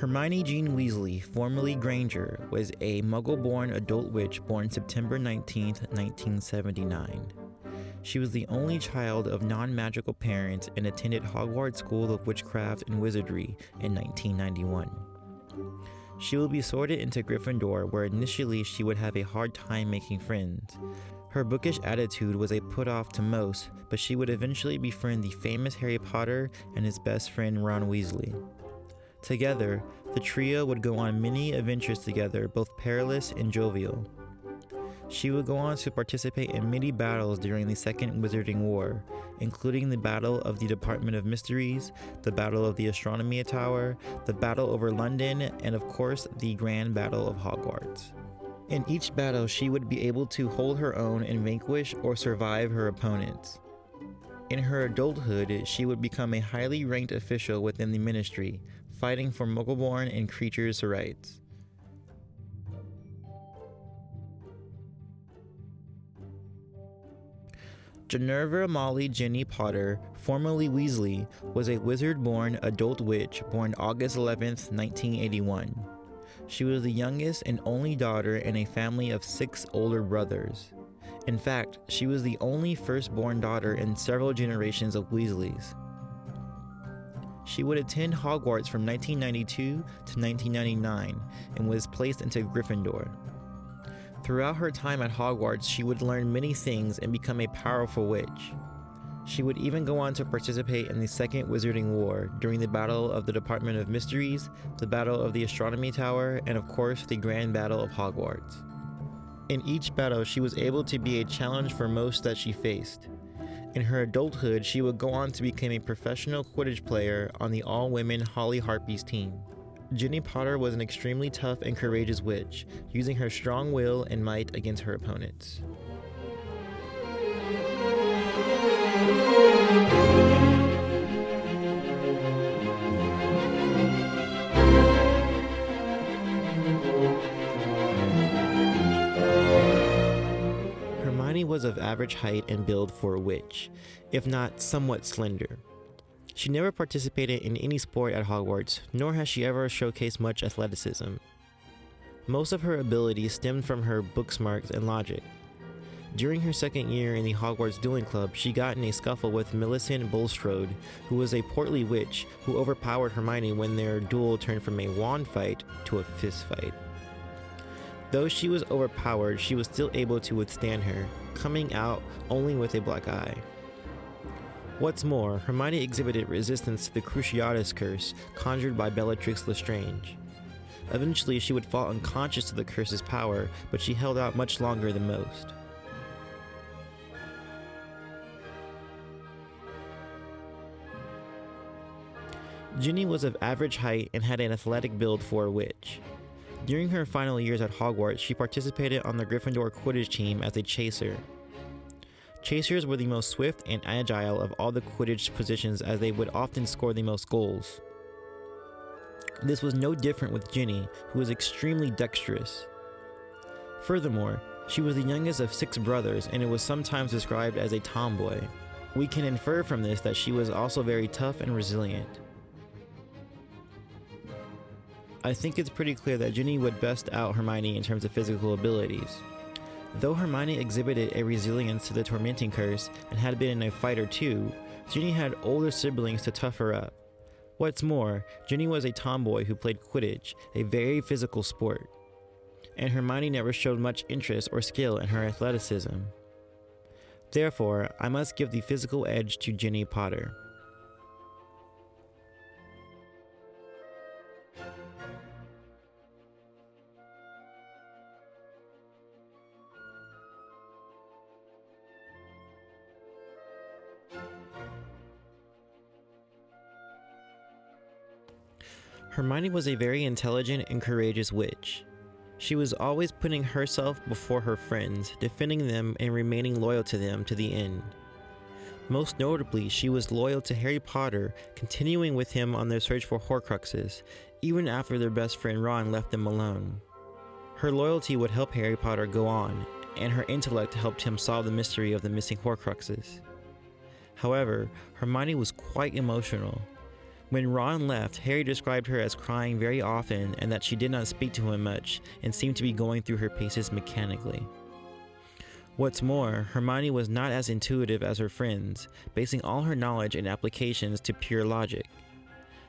Hermione Jean Weasley, formerly Granger, was a Muggle-born adult witch born September 19, 1979. She was the only child of non-magical parents and attended Hogwarts School of Witchcraft and Wizardry in 1991. She would be sorted into Gryffindor, where initially she would have a hard time making friends. Her bookish attitude was a put-off to most, but she would eventually befriend the famous Harry Potter and his best friend Ron Weasley. Together, the trio would go on many adventures together, both perilous and jovial. She would go on to participate in many battles during the Second Wizarding War, including the Battle of the Department of Mysteries, the Battle of the Astronomy Tower, the Battle over London, and of course, the Grand Battle of Hogwarts. In each battle, she would be able to hold her own and vanquish or survive her opponents. In her adulthood, she would become a highly ranked official within the Ministry, fighting for Muggle-born and creatures' rights. Ginevra Molly Ginny Potter, formerly Weasley, was a wizard-born adult witch born August 11, 1981. She was the youngest and only daughter in a family of 6 older brothers. In fact, she was the only firstborn daughter in several generations of Weasleys. She would attend Hogwarts from 1992 to 1999 and was placed into Gryffindor. Throughout her time at Hogwarts, she would learn many things and become a powerful witch. She would even go on to participate in the Second Wizarding War during the Battle of the Department of Mysteries, the Battle of the Astronomy Tower, and of course the Grand Battle of Hogwarts. In each battle, she was able to be a challenge for most that she faced. In her adulthood, she would go on to become a professional Quidditch player on the all-women Holly Harpies team. Ginny Potter was an extremely tough and courageous witch, using her strong will and might against her opponents. Hermione was of average height and build for a witch, if not somewhat slender. She never participated in any sport at Hogwarts, nor has she ever showcased much athleticism. Most of her abilities stemmed from her book smarts and logic. During her second year in the Hogwarts Dueling Club, she got in a scuffle with Millicent Bulstrode, who was a portly witch who overpowered Hermione when their duel turned from a wand fight to a fist fight. Though she was overpowered, she was still able to withstand her, coming out only with a black eye. What's more, Hermione exhibited resistance to the Cruciatus curse conjured by Bellatrix Lestrange. Eventually, she would fall unconscious to the curse's power, but she held out much longer than most. Ginny was of average height and had an athletic build for a witch. During her final years at Hogwarts, she participated on the Gryffindor Quidditch team as a chaser. Chasers were the most swift and agile of all the Quidditch positions, as they would often score the most goals. This was no different with Ginny, who was extremely dexterous. Furthermore, she was the youngest of 6 brothers, and it was sometimes described as a tomboy. We can infer from this that she was also very tough and resilient. I think it's pretty clear that Ginny would best out Hermione in terms of physical abilities. Though Hermione exhibited a resilience to the tormenting curse and had been in a fight or two, Ginny had older siblings to tough her up. What's more, Ginny was a tomboy who played Quidditch, a very physical sport, and Hermione never showed much interest or skill in her athleticism. Therefore, I must give the physical edge to Ginny Potter. Hermione was a very intelligent and courageous witch. She was always putting herself before her friends, defending them and remaining loyal to them to the end. Most notably, she was loyal to Harry Potter, continuing with him on their search for Horcruxes, even after their best friend Ron left them alone. Her loyalty would help Harry Potter go on, and her intellect helped him solve the mystery of the missing Horcruxes. However, Hermione was quite emotional. When Ron left, Harry described her as crying very often and that she did not speak to him much and seemed to be going through her paces mechanically. What's more, Hermione was not as intuitive as her friends, basing all her knowledge and applications to pure logic.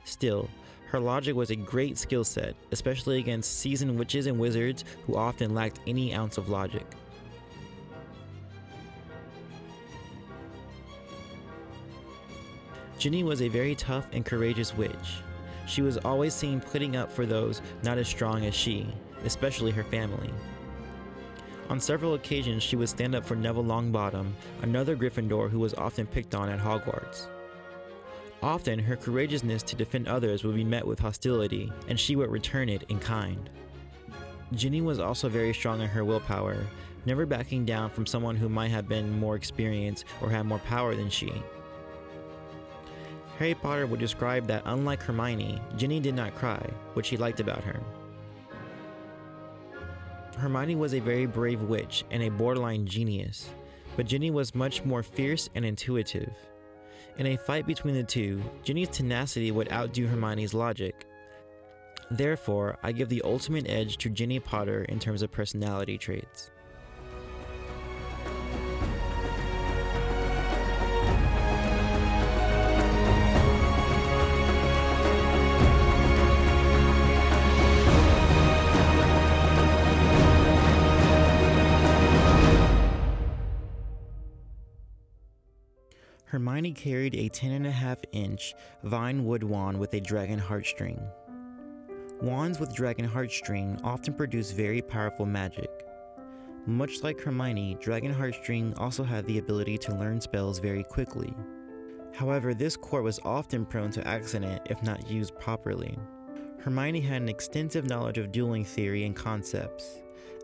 Still, her logic was a great skill set, especially against seasoned witches and wizards who often lacked any ounce of logic. Ginny was a very tough and courageous witch. She was always seen putting up for those not as strong as she, especially her family. On several occasions, she would stand up for Neville Longbottom, another Gryffindor who was often picked on at Hogwarts. Often, her courageousness to defend others would be met with hostility, and she would return it in kind. Ginny was also very strong in her willpower, never backing down from someone who might have been more experienced or had more power than she. Harry Potter would describe that unlike Hermione, Ginny did not cry, which he liked about her. Hermione was a very brave witch and a borderline genius, but Ginny was much more fierce and intuitive. In a fight between the two, Ginny's tenacity would outdo Hermione's logic. Therefore, I give the ultimate edge to Ginny Potter in terms of personality traits. Hermione carried a 10.5-inch vine wood wand with a dragon heartstring. Wands with dragon heartstring often produce very powerful magic. Much like Hermione, dragon heartstring also had the ability to learn spells very quickly. However, this cord was often prone to accident if not used properly. Hermione had an extensive knowledge of dueling theory and concepts.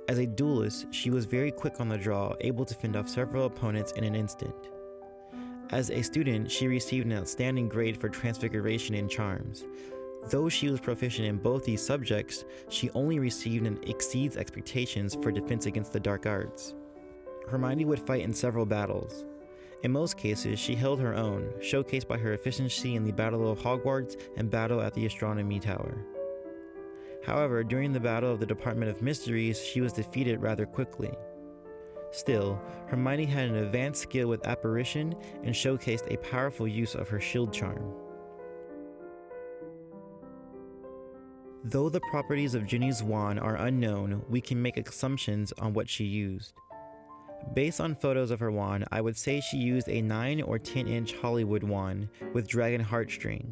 As a duelist, she was very quick on the draw, able to fend off several opponents in an instant. As a student, she received an outstanding grade for Transfiguration and Charms. Though she was proficient in both these subjects, she only received and exceeds expectations for defense against the dark arts. Hermione would fight in several battles. In most cases, she held her own, showcased by her efficiency in the Battle of Hogwarts and battle at the Astronomy Tower. However, during the Battle of the Department of Mysteries, she was defeated rather quickly. Still, Hermione had an advanced skill with apparition and showcased a powerful use of her shield charm. Though the properties of Ginny's wand are unknown, we can make assumptions on what she used. Based on photos of her wand, I would say she used a 9 or 10-inch Hollywood wand with dragon heartstring.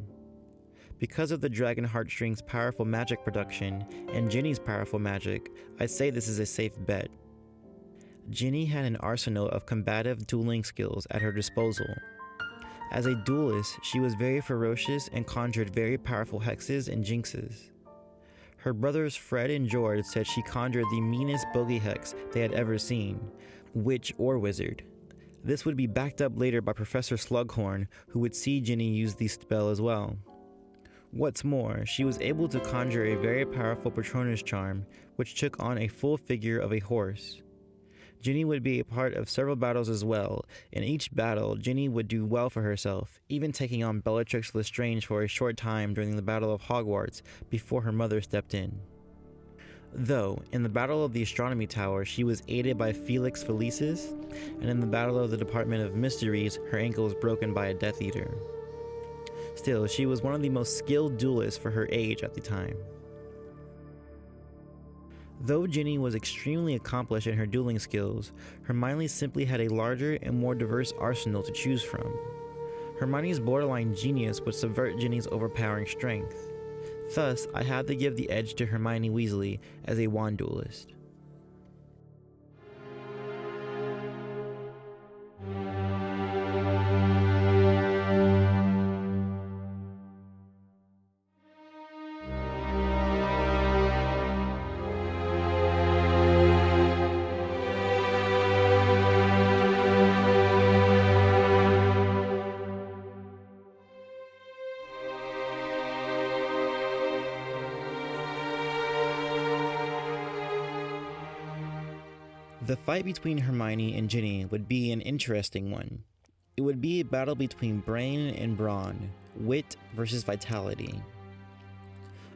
Because of the dragon heartstring's powerful magic production and Ginny's powerful magic, I'd say this is a safe bet. Ginny had an arsenal of combative dueling skills at her disposal. As a duelist, she was very ferocious and conjured very powerful hexes and jinxes. Her brothers Fred and George said she conjured the meanest bogey hex they had ever seen, witch or wizard. This would be backed up later by Professor Slughorn, who would see Ginny use the spell as well. What's more, she was able to conjure a very powerful Patronus charm, which took on a full figure of a horse. Ginny would be a part of several battles as well. In each battle, Ginny would do well for herself, even taking on Bellatrix Lestrange for a short time during the Battle of Hogwarts before her mother stepped in. Though, in the Battle of the Astronomy Tower, she was aided by Felix Felicis, and in the Battle of the Department of Mysteries, her ankle was broken by a Death Eater. Still, she was one of the most skilled duelists for her age at the time. Though Ginny was extremely accomplished in her dueling skills, Hermione simply had a larger and more diverse arsenal to choose from. Hermione's borderline genius would subvert Ginny's overpowering strength. Thus, I had to give the edge to Hermione Weasley as a wand duelist. The fight between Hermione and Ginny would be an interesting one. It would be a battle between brain and brawn. wit versus vitality.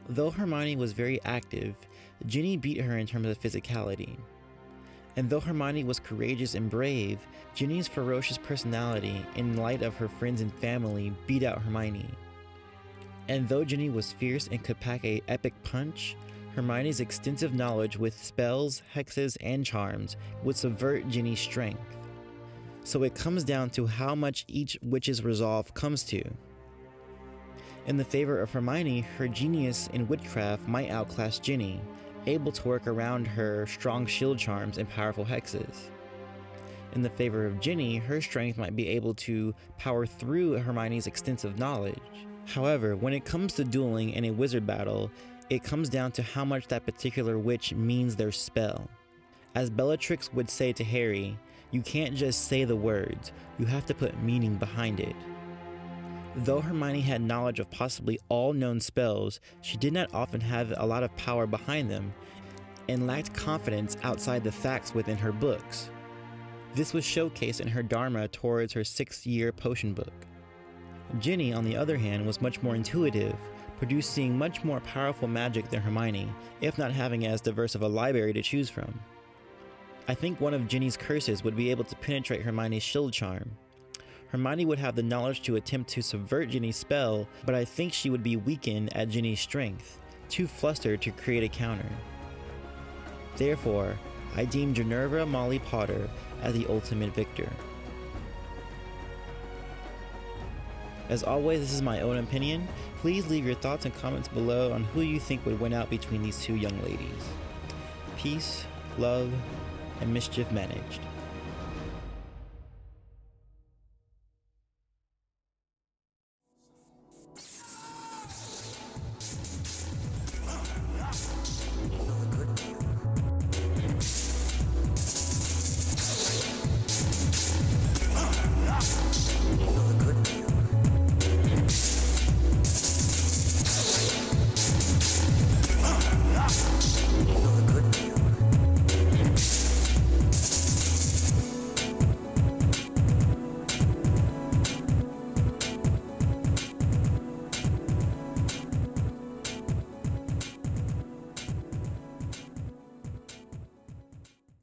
Though Hermione was very active, Ginny beat her in terms of physicality. And though Hermione was courageous and brave, Ginny's ferocious personality, in light of her friends and family, beat out Hermione. And though Ginny was fierce and could pack an epic punch, Hermione's extensive knowledge with spells, hexes, and charms would subvert Ginny's strength. So it comes down to how much each witch's resolve comes to. In the favor of Hermione, her genius in witchcraft might outclass Ginny, able to work around her strong shield charms and powerful hexes. In the favor of Ginny, her strength might be able to power through Hermione's extensive knowledge. However, when it comes to dueling in a wizard battle, it comes down to how much that particular witch means their spell. As Bellatrix would say to Harry, you can't just say the words, you have to put meaning behind it. Though Hermione had knowledge of possibly all known spells, she did not often have a lot of power behind them, and lacked confidence outside the facts within her books. This was showcased in her Dharma towards her 6th-year potion book. Ginny, on the other hand, was much more intuitive, producing much more powerful magic than Hermione, if not having as diverse of a library to choose from. I think one of Ginny's curses would be able to penetrate Hermione's shield charm. Hermione would have the knowledge to attempt to subvert Ginny's spell, but I think she would be weakened at Ginny's strength, too flustered to create a counter. Therefore, I deem Ginevra Molly Potter as the ultimate victor. As always, this is my own opinion. Please leave your thoughts and comments below on who you think would win out between these two young ladies. Peace, love, and mischief managed.